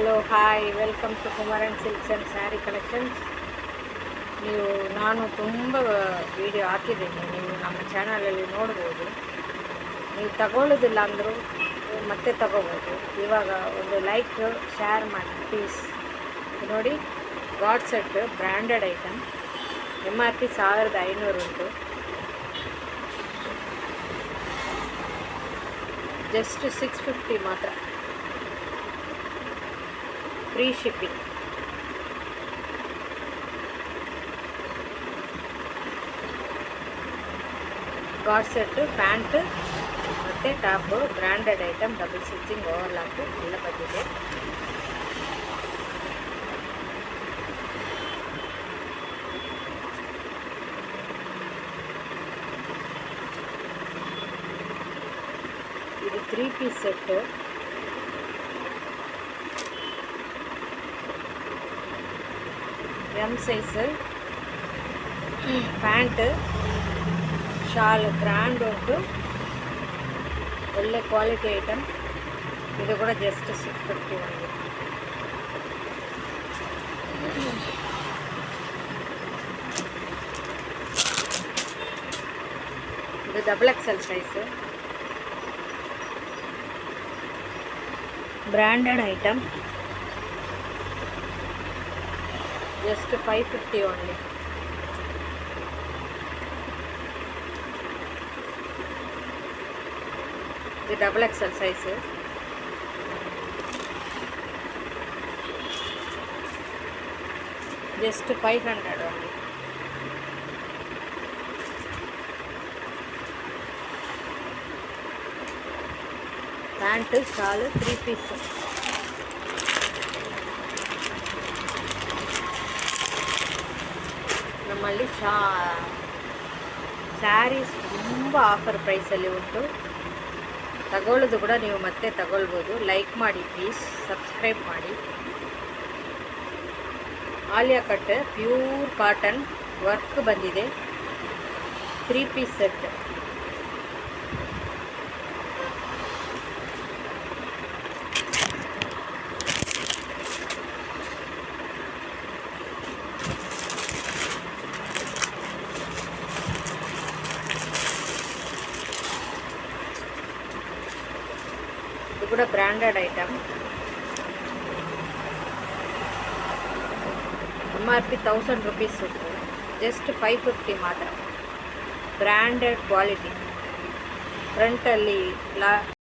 Hello hi welcome to Kumar and silks and sari collections. ನಾನು ತುಂಬ video ಹಾಕಿದ್ದೀನಿ, ನೀವು ನಮ್ಮ ಚಾನಲಲ್ಲಿ ನೋಡ್ಬೋದು. ನೀವು ತಗೊಳ್ಳೋದಿಲ್ಲ ಅಂದರೂ ಮತ್ತೆ ತಗೋಬೋದು. ಇವಾಗ ಒಂದು ಲೈಕ್ ಶೇರ್ ಮಾಡಿ ಪ್ಲೀಸ್. ನೋಡಿ, ಗಾಡ್ ಸೆಟ್ ಬ್ರ್ಯಾಂಡೆಡ್ ಐಟಮ್, MRP 1500 ಉಂಟು. ಜಸ್ಟ್ 650 ಮಾತ್ರ, ಫ್ರೀ ಶಿಪ್ಪಿಂಗ್. ಗಾಡ್ ಸೆಟ್ಟು, ಪ್ಯಾಂಟ್ ಮತ್ತು top, branded item, double stitching, overlock ಎಲ್ಲ ಬಂದಿದೆ. ಇದು 3 piece set. M size pant, shawl brand ಉಂಟು, ಒಳ್ಳೆ ಕ್ವಾಲಿಟಿ ಐಟಮ್. ಇದು ಕೂಡ ಜಸ್ಟ್ 650 ಒಂದು. ಇದು double XL size, branded item, just 550 only. ಇದು double XL size, just 500 only. Pant, shawl, 3 piece. ನಮ್ಮಲ್ಲಿ ಸ್ಯಾರೀಸ್ ತುಂಬ ಆಫರ್ ಪ್ರೈಸಲ್ಲಿ ಉಂಟು. ತಗೊಳ್ಳೋದು ಕೂಡ ನೀವು ಮತ್ತೆ ತಗೊಳ್ಬೋದು. ಲೈಕ್ ಮಾಡಿ ಪ್ಲೀಸ್, ಸಬ್ಸ್ಕ್ರೈಬ್ ಮಾಡಿ. Alia cut pure cotton work ಬಂದಿದೆ, 3 ಪೀಸ್ ಸೆಟ್. ಇದು ಕೂಡ ಬ್ರ್ಯಾಂಡೆಡ್ ಐಟಮ್, MRP 1000 rupees ಉಂಟು, ಜಸ್ಟ್ 550 ಮಾತ್ರ. Branded quality. ಫ್ರಂಟಲ್ಲಿ